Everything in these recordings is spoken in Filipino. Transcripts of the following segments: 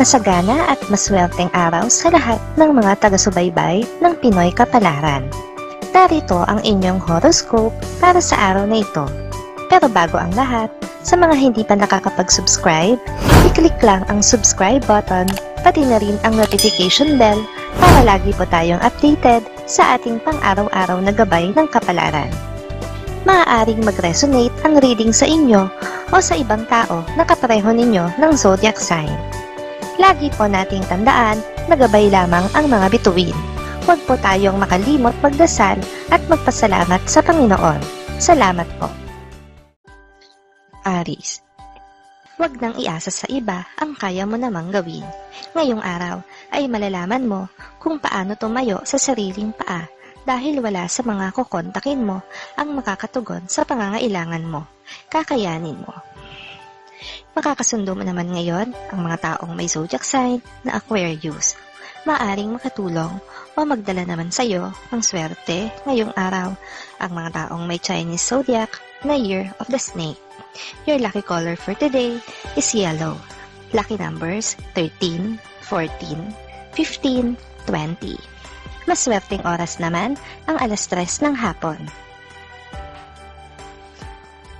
Masagana at maswerteng araw sa lahat ng mga taga-subaybay ng Pinoy Kapalaran. Narito ang inyong horoscope para sa araw na ito. Pero bago ang lahat, sa mga hindi pa nakakapag-subscribe, i-click lang ang subscribe button, pati na rin ang notification bell para lagi po tayong updated sa ating pang-araw-araw na gabay ng kapalaran. Maaaring mag-resonate ang reading sa inyo o sa ibang tao na kapareho ninyo ng zodiac sign. Lagi po nating tandaan na gabay lamang ang mga bituin. Huwag po tayong makalimot magdasal at magpasalamat sa Panginoon. Salamat po. Aries. Huwag nang iasa sa iba ang kaya mo namang gawin. Ngayong araw ay malalaman mo kung paano tumayo sa sariling paa dahil wala sa mga kukontakin mo ang makakatugon sa pangangailangan mo. Kakayanin mo. Makakasundo mo naman ngayon ang mga taong may zodiac sign na Aquarius. Maaring makatulong o magdala naman sa iyo ng swerte ngayong araw ang mga taong may Chinese zodiac na Year of the Snake. Your lucky color for today is yellow. Lucky numbers 13, 14, 15, 20. Maswerteng oras naman ang 3:00 ng hapon.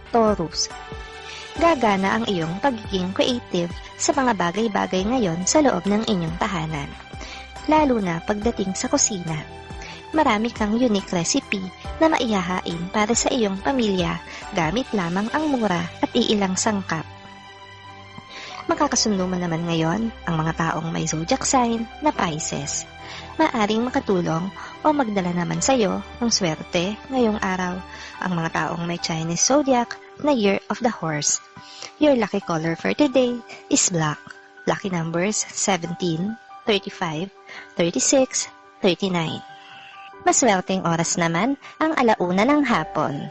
Taurus. Gagana ang iyong pagiging creative sa mga bagay-bagay ngayon sa loob ng inyong tahanan, lalo na pagdating sa kusina. Marami kang unique recipe na maihahain para sa iyong pamilya gamit lamang ang mura at iilang sangkap. Makakasundo mo naman ngayon ang mga taong may zodiac sign na Pisces. Maaring makatulong o magdala naman sa iyo ng swerte ngayong araw ang mga taong may Chinese zodiac na Year of the Horse. Your lucky color for today is black. Lucky numbers 17, 35, 36, 39. Maswerteng oras naman ang 1:00 ng hapon.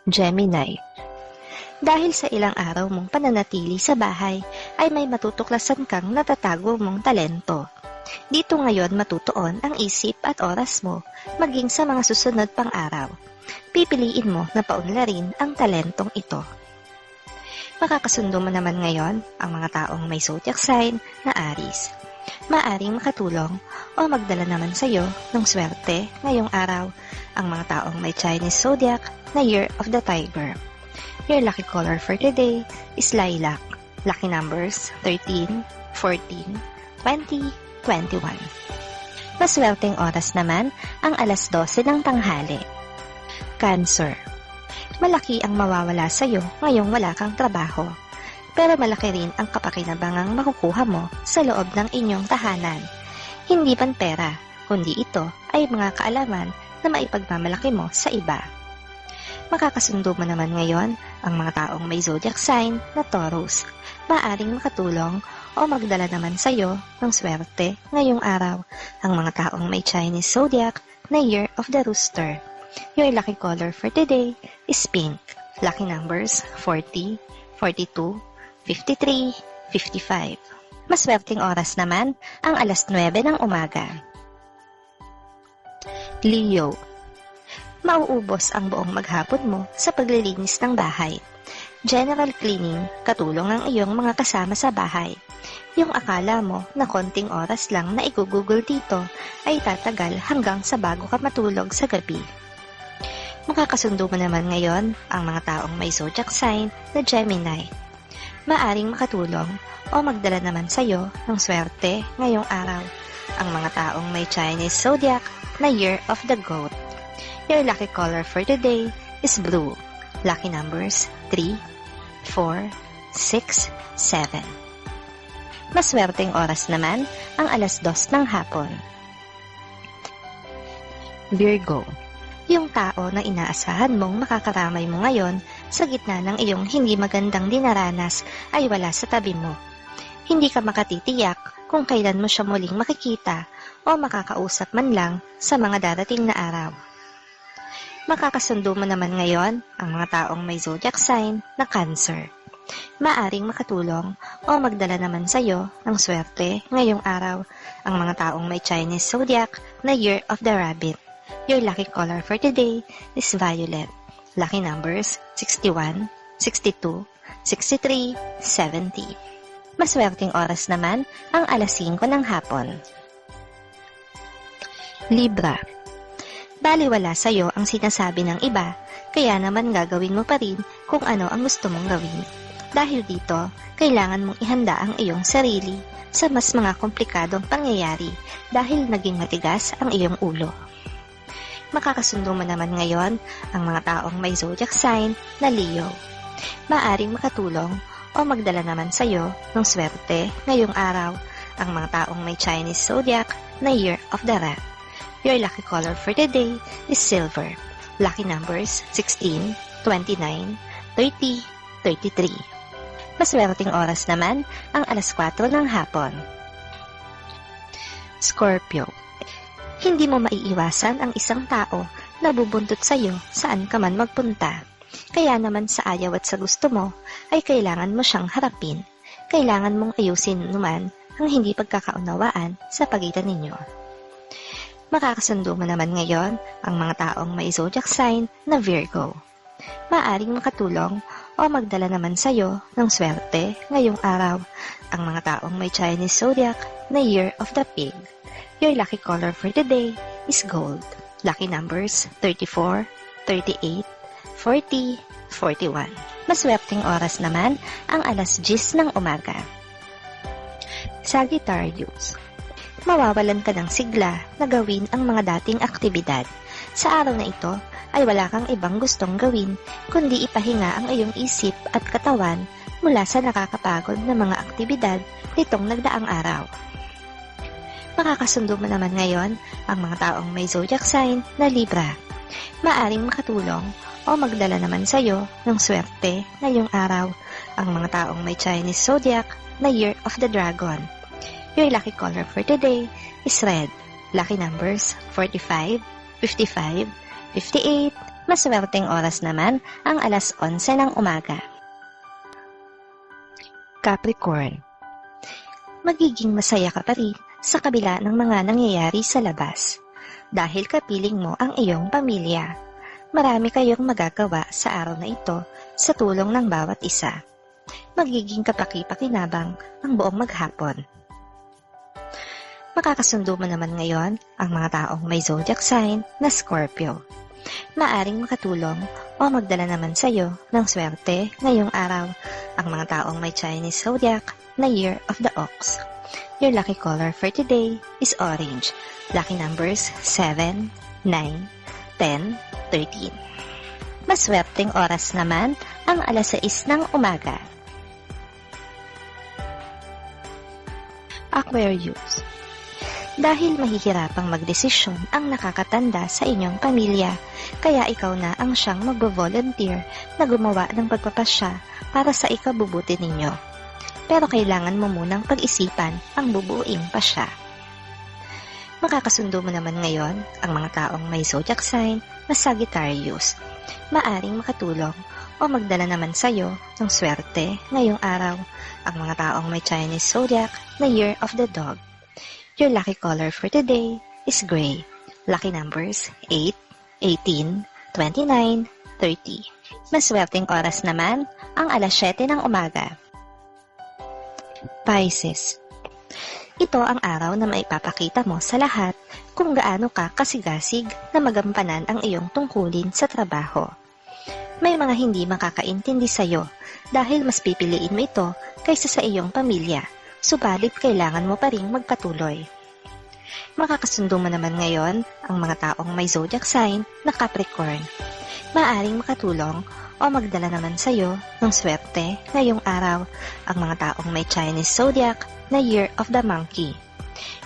Gemini. Dahil sa ilang araw mong pananatili sa bahay, ay may matutuklasan kang natatago mong talento. Dito ngayon matutuon ang isip at oras mo, maging sa mga susunod pang araw. Pipiliin mo na paunlarin ang talentong ito. Makakasundo mo naman ngayon ang mga taong may zodiac sign na Aries. Maaring makatulong o magdala naman sa iyo ng swerte ngayong araw ang mga taong may Chinese zodiac na Year of the Tiger. Your lucky color for today is lilac. Lucky numbers 13, 14, 20, 21. Maswerteng oras naman ang 12:00 ng tanghali. Cancer. Malaki ang mawawala sa iyo ngayong wala kang trabaho. Pero malaki rin ang kapakinabangang makukuha mo sa loob ng inyong tahanan. Hindi man pera, kundi ito ay mga kaalaman na maipagmamalaki mo sa iba. Makakasundo mo naman ngayon ang mga taong may zodiac sign na Taurus. Maaring makatulong o magdala naman sa iyo ng swerte ngayong araw ang mga taong may Chinese zodiac na Year of the Rooster. Your lucky color for today is pink. Lucky numbers 40, 42, 53, 55. Maswerteng oras naman ang 9:00 ng umaga. Leo. Mauubos ang buong maghapon mo sa paglilinis ng bahay. General cleaning, katulong ang iyong mga kasama sa bahay. Yung akala mo na konting oras lang na igugugol dito ay tatagal hanggang sa bago ka matulog sa gabi. Makakasundo mo naman ngayon ang mga taong may zodiac sign na Gemini. Maaring makatulong o magdala naman sa iyo ng swerte ngayong araw ang mga taong may Chinese zodiac na Year of the Goat. Your lucky color for today is blue. Lucky numbers 3, 4, 6, 7. Maswerteng oras naman ang 2:00 ng hapon. Virgo. Yung tao na inaasahan mong makakaramay mo ngayon sa gitna ng iyong hindi magandang dinaranas ay wala sa tabi mo. Hindi ka makatitiyak kung kailan mo siya muling makikita o makakausap man lang sa mga darating na araw. Makakasundo mo naman ngayon ang mga taong may zodiac sign na Cancer. Maaring makatulong o magdala naman sa iyo ng swerte ngayong araw ang mga taong may Chinese zodiac na Year of the Rabbit. Your lucky color for today is violet. Lucky numbers 61, 62, 63, 70. Maswerteng oras naman ang alas 5 ng hapon. Libra. Baliwala sa'yo ang sinasabi ng iba, kaya naman gagawin mo pa rin kung ano ang gusto mong gawin. Dahil dito, kailangan mong ihanda ang iyong sarili sa mas mga komplikadong pangyayari dahil naging matigas ang iyong ulo. Makakasundo mo naman ngayon ang mga taong may zodiac sign na Leo. Maaring makatulong o magdala naman sa'yo ng swerte ngayong araw ang mga taong may Chinese zodiac na Year of the Rat. Your lucky color for today is silver. Lucky numbers 16, 29, 30, 33. Maswerteng oras naman ang alas 4 ng hapon. Scorpio. Hindi mo maiiwasan ang isang tao na bubuntot sa iyo saan ka man magpunta. Kaya naman sa ayaw at sa gusto mo, ay kailangan mo siyang harapin. Kailangan mong ayusin naman ang hindi pagkakaunawaan sa pagitan ninyo. Makakasundo mo naman ngayon ang mga taong may zodiac sign na Virgo. Maaring makatulong o magdala naman sa iyo ng swerte ngayong araw ang mga taong may Chinese zodiac na Year of the Pig. Your lucky color for today is gold. Lucky numbers 34, 38, 40, 41. Maswerteng oras naman ang alas 10 ng umaga. Sagittarius. Mawawalan ka ng sigla na gawin ang mga dating aktibidad. Sa araw na ito ay wala kang ibang gustong gawin kundi ipahinga ang iyong isip at katawan mula sa nakakapagod na mga aktibidad nitong nagdaang araw. Makakasundo mo naman ngayon ang mga taong may zodiac sign na Libra. Maaring makatulong o magdala naman sa iyo ng swerte ngayong araw ang mga taong may Chinese zodiac na Year of the Dragon. Your lucky color for today is red. Lucky numbers 45, 55, 58. Maswerteng oras naman ang alas 11 ng umaga. Capricorn. Magiging masaya ka pa rin sa kabila ng mga nangyayari sa labas. Dahil kapiling mo ang iyong pamilya. Marami kayong magagawa sa araw na ito sa tulong ng bawat isa. Magiging kapaki-pakinabang ang buong maghapon. Makakasundo mo naman ngayon ang mga taong may zodiac sign na Scorpio. Maaring makatulong o magdala naman sa iyo ng swerte ngayong araw ang mga taong may Chinese zodiac na Year of the Ox. Your lucky color for today is orange. Lucky numbers 7, 9, 10, 13. Maswerteng oras naman ang alas 6 ng umaga. Aquarius. Dahil mahihirapang magdesisyon ang nakakatanda sa inyong pamilya, kaya ikaw na ang siyang magbo-volunteer na gumawa ng pagpapasya para sa ikabubuti ninyo. Pero kailangan mo munang pag-isipan ang bubuing pasya. Makakasundo mo naman ngayon ang mga taong may zodiac sign na Sagittarius. Maaring makatulong o magdala naman sa iyo ng swerte ngayong araw ang mga taong may Chinese zodiac na Year of the Dog. Your lucky color for today is gray. Lucky numbers 8, 18, 29, 30. Maswerteng oras naman ang alas 7 ng umaga. Pisces. Ito ang araw na maipapakita mo sa lahat kung gaano ka kasigasig na magampanan ang iyong tungkulin sa trabaho. May mga hindi makakaintindi sa iyo dahil mas pipiliin mo ito kaysa sa iyong pamilya. Subalit kailangan mo pa ring magpatuloy. Makakasundo mo naman ngayon ang mga taong may zodiac sign na Capricorn. Maaring makatulong o magdala naman sa iyo ng swerte ngayong araw ang mga taong may Chinese zodiac na Year of the Monkey.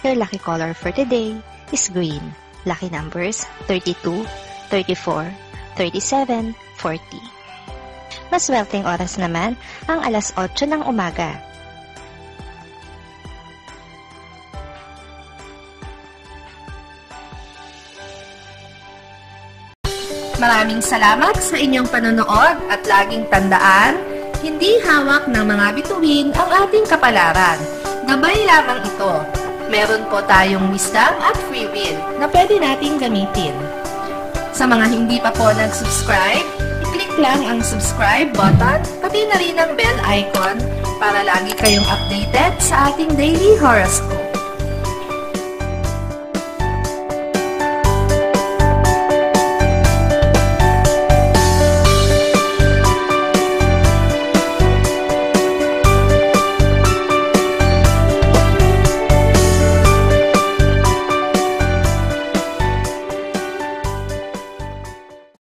Your lucky color for today is green. Lucky numbers 32, 34, 37, 40. Maswerteng oras naman ang alas 8 ng umaga. Maraming salamat sa inyong panonood at laging tandaan, hindi hawak ng mga bituin ang ating kapalaran. Gabay lamang ito. Meron po tayong wisdom at free will na pwede nating gamitin. Sa mga hindi pa po nag-subscribe, i-click lang ang subscribe button, pati na rin ang bell icon para lagi kayong updated sa ating daily horoscope.